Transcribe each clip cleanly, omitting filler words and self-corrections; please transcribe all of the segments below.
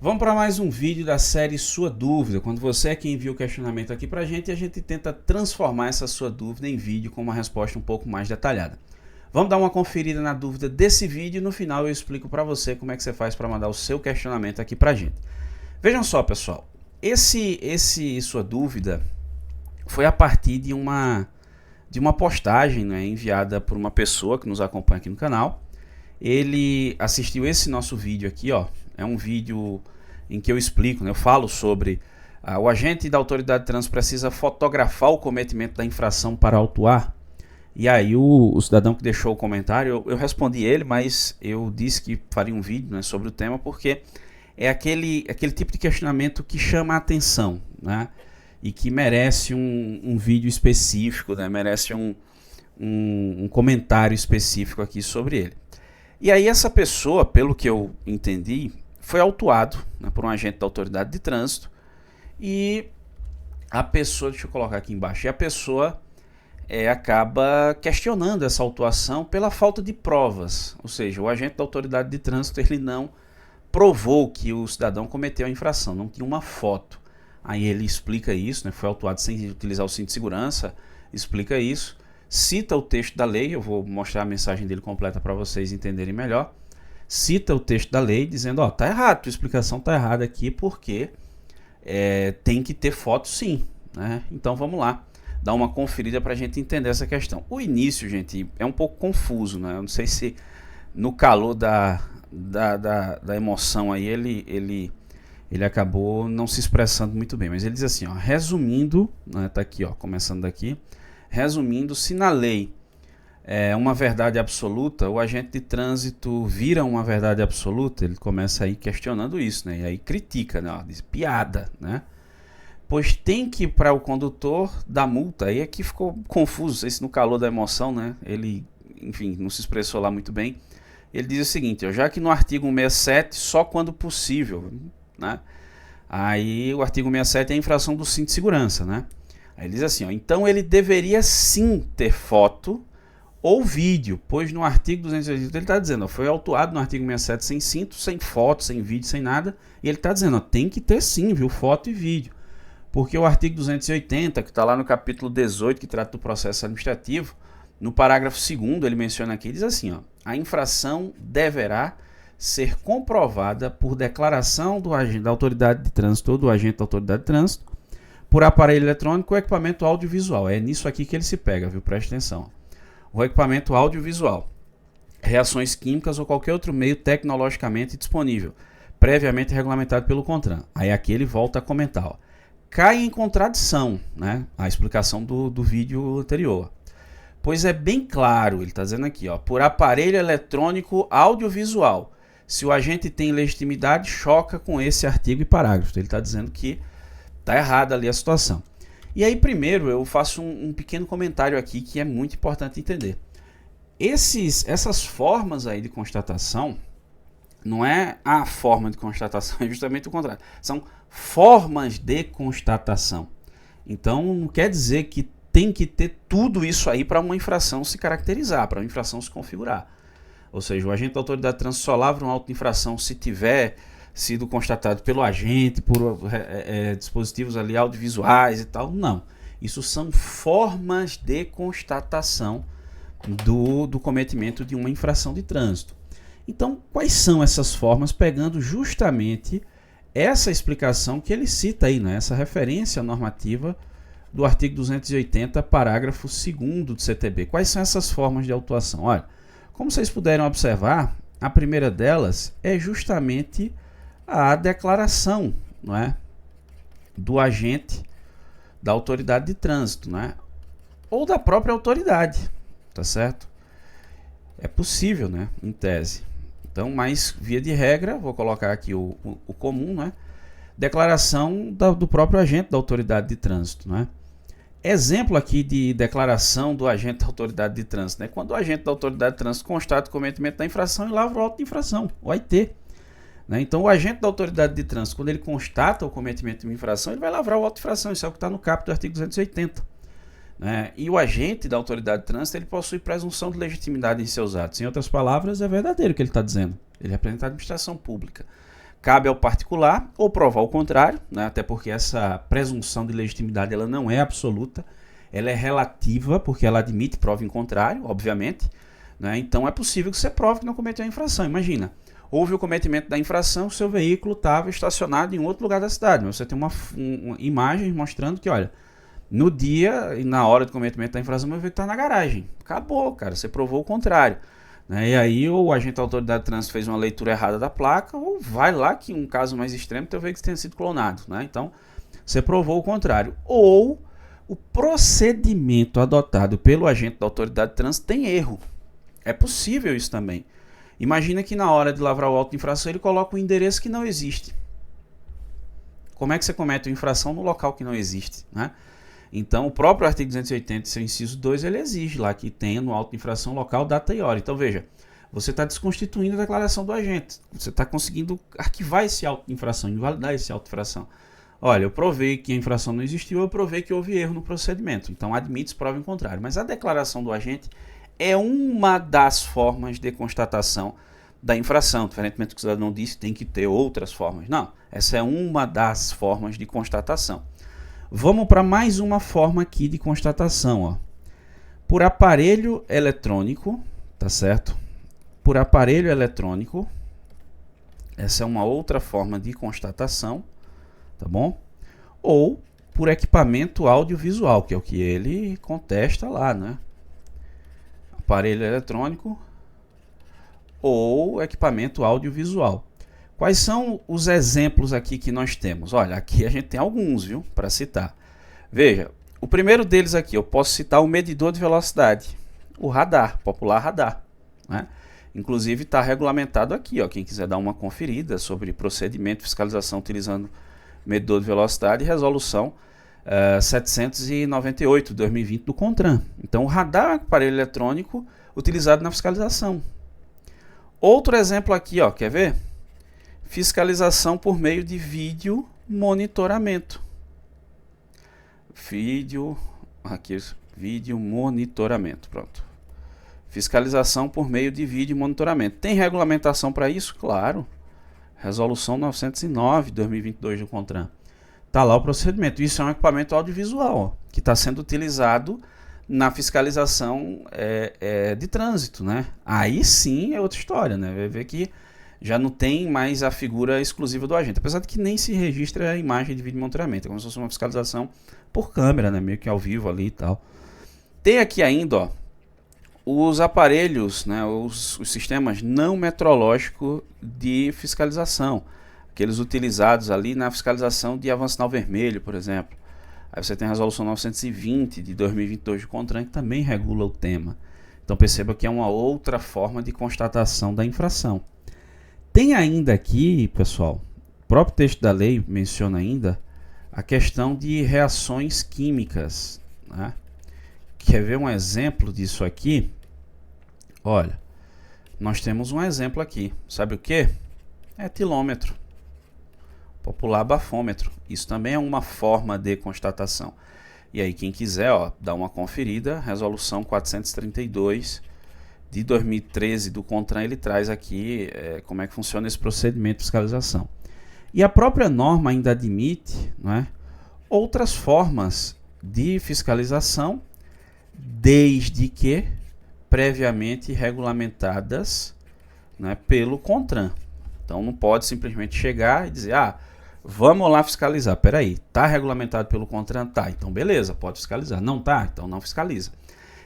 Vamos para mais um vídeo da série Sua Dúvida. Quando você é quem envia o questionamento aqui para a gente tenta transformar essa sua dúvida em vídeo com uma resposta um pouco mais detalhada. Vamos dar uma conferida na dúvida desse vídeo e no final eu explico para você como é que você faz para mandar o seu questionamento aqui para a gente. Vejam só, pessoal, esse sua dúvida foi a partir de uma postagem, né, enviada por uma pessoa que nos acompanha aqui no canal. Ele assistiu esse nosso vídeo aqui, ó. É um vídeo em que eu explico, né, eu falo sobre o agente da autoridade de trânsito precisa fotografar o cometimento da infração para autuar. E aí o cidadão que deixou o comentário, eu respondi ele, mas eu disse que faria um vídeo, né, sobre o tema, porque é aquele tipo de questionamento que chama a atenção, né, e que merece um vídeo específico, né, merece um comentário específico aqui sobre ele. E aí essa pessoa, pelo que eu entendi, foi autuado, né, por um agente da autoridade de trânsito, e a pessoa, deixa eu colocar aqui embaixo, e a pessoa acaba questionando essa autuação pela falta de provas, ou seja, o agente da autoridade de trânsito ele não provou que o cidadão cometeu a infração, não tinha uma foto. Aí ele explica isso, né, foi autuado sem utilizar o cinto de segurança, explica isso, cita o texto da lei, eu vou mostrar a mensagem dele completa para vocês entenderem melhor. Cita o texto da lei dizendo, ó, tá errado, tua explicação tá errada aqui porque tem que ter foto sim, né? Então vamos lá, dar uma conferida para a gente entender essa questão. O início, gente, é um pouco confuso, né? Eu não sei se no calor da emoção aí ele acabou não se expressando muito bem, mas ele diz assim, ó, resumindo, né, tá aqui, ó, começando daqui, resumindo, se na lei é uma verdade absoluta, o agente de trânsito vira uma verdade absoluta, ele começa aí questionando isso, né? E aí critica, né? Ó, diz piada, né? Pois tem que para o condutor dar multa. Aí aqui ficou confuso, não sei se no calor da emoção, né? Ele, enfim, não se expressou lá muito bem. Ele diz o seguinte, ó, já que no artigo 167 só quando possível, né? Aí o artigo 167 é a infração do cinto de segurança, né? Aí ele diz assim, ó, então ele deveria sim ter foto ou vídeo, pois no artigo 280 ele está dizendo, ó, foi autuado no artigo 67 sem cinto, sem foto, sem vídeo, sem nada, e ele está dizendo, ó, tem que ter sim, viu, foto e vídeo, porque o artigo 280, que está lá no capítulo 18, que trata do processo administrativo, no parágrafo 2º ele menciona aqui, diz assim, ó, a infração deverá ser comprovada por declaração do agente da autoridade de trânsito ou do agente da autoridade de trânsito, por aparelho eletrônico ou equipamento audiovisual. É nisso aqui que ele se pega, viu, presta atenção. O equipamento audiovisual, reações químicas ou qualquer outro meio tecnologicamente disponível, previamente regulamentado pelo CONTRAN. Aí aqui ele volta a comentar, ó, cai em contradição, né, a explicação do vídeo anterior, pois é bem claro, ele está dizendo aqui, ó, por aparelho eletrônico audiovisual, se o agente tem legitimidade, choca com esse artigo e parágrafo. Ele está dizendo que está errada ali a situação. E aí primeiro eu faço um pequeno comentário aqui que é muito importante entender. Essas formas aí de constatação, não é a forma de constatação, é justamente o contrário. São formas de constatação. Então não quer dizer que tem que ter tudo isso aí para uma infração se caracterizar, para uma infração se configurar. Ou seja, o agente da autoridade de trânsito só lavra uma auto-infração se tiver sido constatado pelo agente, por dispositivos ali audiovisuais e tal. Não. Isso são formas de constatação do cometimento de uma infração de trânsito. Então, quais são essas formas? Pegando justamente essa explicação que ele cita aí, né? Essa referência normativa do artigo 280, parágrafo 2º do CTB. Quais são essas formas de autuação? Olha, como vocês puderam observar, a primeira delas é justamente a declaração, não é, do agente da autoridade de trânsito, né, ou da própria autoridade, tá certo? É possível, né, em tese. Então, mas via de regra, vou colocar aqui o comum, né, declaração do próprio agente da autoridade de trânsito, né. Exemplo aqui de declaração do agente da autoridade de trânsito, né, quando o agente da autoridade de trânsito constata o cometimento da infração e lavra o auto de infração, o AIT. Então o agente da autoridade de trânsito, quando ele constata o cometimento de uma infração, ele vai lavrar o auto de infração, isso é o que está no caput do artigo 280. E o agente da autoridade de trânsito, ele possui presunção de legitimidade em seus atos. Em outras palavras, é verdadeiro o que ele está dizendo. Ele representa a administração pública. cabe ao particular ou provar o contrário, né? Até porque essa presunção de legitimidade ela não é absoluta, ela é relativa, porque ela admite prova em contrário, obviamente, né? Então é possível que você prove que não cometeu a infração. Imagina, houve o cometimento da infração, o seu veículo estava estacionado em outro lugar da cidade, mas você tem uma imagem mostrando que, olha, no dia e na hora do cometimento da infração, meu veículo está na garagem. Acabou, cara, você provou o contrário. E aí o agente da autoridade de trânsito fez uma leitura errada da placa, ou vai lá que um caso mais extremo, teu veículo tenha sido clonado, né? Então, você provou o contrário. Ou o procedimento adotado pelo agente da autoridade de trânsito tem erro. É possível isso também. Imagina que na hora de lavrar o auto de infração ele coloca um endereço que não existe. Como é que você comete uma infração no local que não existe, né? Então, o próprio artigo 280, seu inciso 2, ele exige lá que tenha no auto de infração local, data e hora. Então, veja, você está desconstituindo a declaração do agente. Você está conseguindo arquivar esse auto de infração, invalidar esse auto de infração. Olha, eu provei que a infração não existiu, eu provei que houve erro no procedimento. Então, admite-se prova em contrário. Mas a declaração do agente é uma das formas de constatação da infração. Diferentemente do que o cidadão disse, tem que ter outras formas. Não, essa é uma das formas de constatação. Vamos para mais uma forma aqui de constatação, ó. Por aparelho eletrônico, tá certo? Por aparelho eletrônico, essa é uma outra forma de constatação, tá bom? Ou por equipamento audiovisual, que é o que ele contesta lá, né? Aparelho eletrônico ou equipamento audiovisual. Quais são os exemplos aqui que nós temos? Olha, aqui a gente tem alguns, viu, para citar. Veja, o primeiro deles aqui, eu posso citar o medidor de velocidade, o radar, popular radar, né? Inclusive está regulamentado aqui, ó, quem quiser dar uma conferida sobre procedimento de fiscalização utilizando medidor de velocidade e resolução 798 de 2020 do CONTRAN. Então, o radar é um aparelho eletrônico utilizado na fiscalização. Outro exemplo aqui, ó, quer ver? Fiscalização por meio de vídeo monitoramento. Vídeo monitoramento, pronto. Fiscalização por meio de vídeo monitoramento. Tem regulamentação para isso? Claro. Resolução 909 de 2022 do CONTRAN. Está lá o procedimento. Isso é um equipamento audiovisual, ó, que está sendo utilizado na fiscalização de trânsito, né? Aí sim é outra história, né? Vai ver que já não tem mais a figura exclusiva do agente, apesar de que nem se registra a imagem de vídeo monitoramento, é como se fosse uma fiscalização por câmera, né? Meio que ao vivo ali e tal. Tem aqui ainda, ó, os aparelhos, né? Os sistemas não metrológicos de fiscalização, aqueles utilizados ali na fiscalização de avanço sinal vermelho, por exemplo. Aí você tem a resolução 920 de 2022 do CONTRAN, que também regula o tema. Então perceba que é uma outra forma de constatação da infração. Tem ainda aqui, pessoal, o próprio texto da lei menciona ainda a questão de reações químicas, né? Quer ver um exemplo disso aqui? Olha, nós temos um exemplo aqui. Sabe o que? Etilômetro. Popular bafômetro. Isso também é uma forma de constatação. E aí, quem quiser, ó, dá uma conferida, resolução 432 de 2013 do CONTRAN, ele traz aqui como é que funciona esse procedimento de fiscalização. E a própria norma ainda admite, né, outras formas de fiscalização, desde que previamente regulamentadas, né, pelo CONTRAN. Então não pode simplesmente chegar e dizer, vamos lá fiscalizar. Peraí, está regulamentado pelo CONTRAN? Tá, então beleza, pode fiscalizar. Não tá? Então não fiscaliza.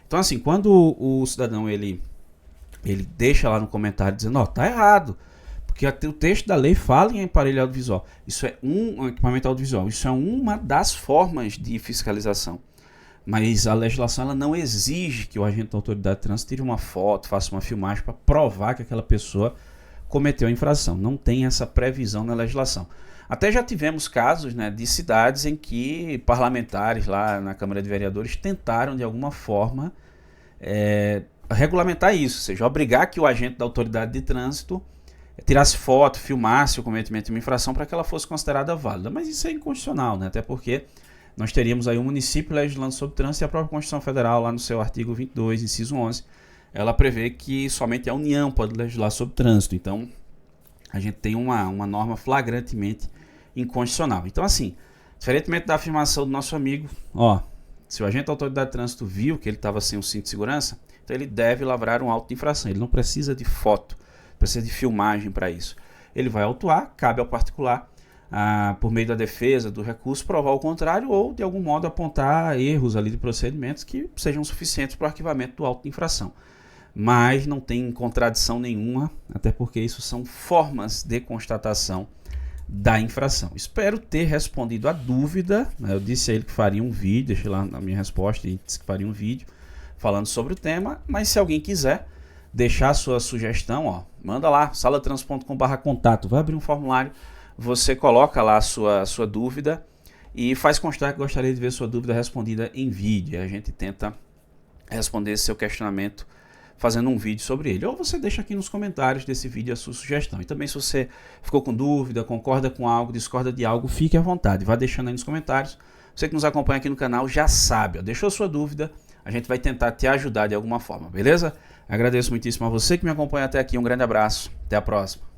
Então assim, quando o cidadão ele deixa lá no comentário dizendo, ó, tá errado, porque o texto da lei fala em aparelho audiovisual. Isso é um equipamento audiovisual, isso é uma das formas de fiscalização. Mas a legislação ela não exige que o agente da autoridade de trânsito tire uma foto, faça uma filmagem para provar que aquela pessoa cometeu a infração. Não tem essa previsão na legislação. Até já tivemos casos, né, de cidades em que parlamentares lá na Câmara de Vereadores tentaram de alguma forma regulamentar isso, ou seja, obrigar que o agente da autoridade de trânsito tirasse foto, filmasse o cometimento de uma infração para que ela fosse considerada válida. Mas isso é inconstitucional, né? Até porque nós teríamos aí um município legislando sobre trânsito e a própria Constituição Federal, lá no seu artigo 22, inciso 11, ela prevê que somente a União pode legislar sobre trânsito. Então, a gente tem uma norma flagrantemente inconstitucional. Então, assim, diferentemente da afirmação do nosso amigo, ó, se o agente da autoridade de trânsito viu que ele estava sem o cinto de segurança, então ele deve lavrar um auto de infração. Ele não precisa de foto, precisa de filmagem para isso. Ele vai autuar, cabe ao particular, por meio da defesa, do recurso, provar o contrário ou, de algum modo, apontar erros ali de procedimentos que sejam suficientes para o arquivamento do auto de infração. Mas não tem contradição nenhuma, até porque isso são formas de constatação da infração. Espero ter respondido a dúvida, né? Eu disse a ele que faria um vídeo, deixei lá na minha resposta, ele disse que faria um vídeo falando sobre o tema, mas se alguém quiser deixar a sua sugestão, ó, manda lá, salatrans.com/contato, vai abrir um formulário, você coloca lá a sua dúvida e faz constar que gostaria de ver sua dúvida respondida em vídeo. A gente tenta responder esse seu questionamento fazendo um vídeo sobre ele. Ou você deixa aqui nos comentários desse vídeo a sua sugestão. E também se você ficou com dúvida, concorda com algo, discorda de algo, fique à vontade. Vá deixando aí nos comentários. Você que nos acompanha aqui no canal já sabe, ó, deixou sua dúvida, a gente vai tentar te ajudar de alguma forma, beleza? Agradeço muitíssimo a você que me acompanha até aqui. Um grande abraço. Até a próxima.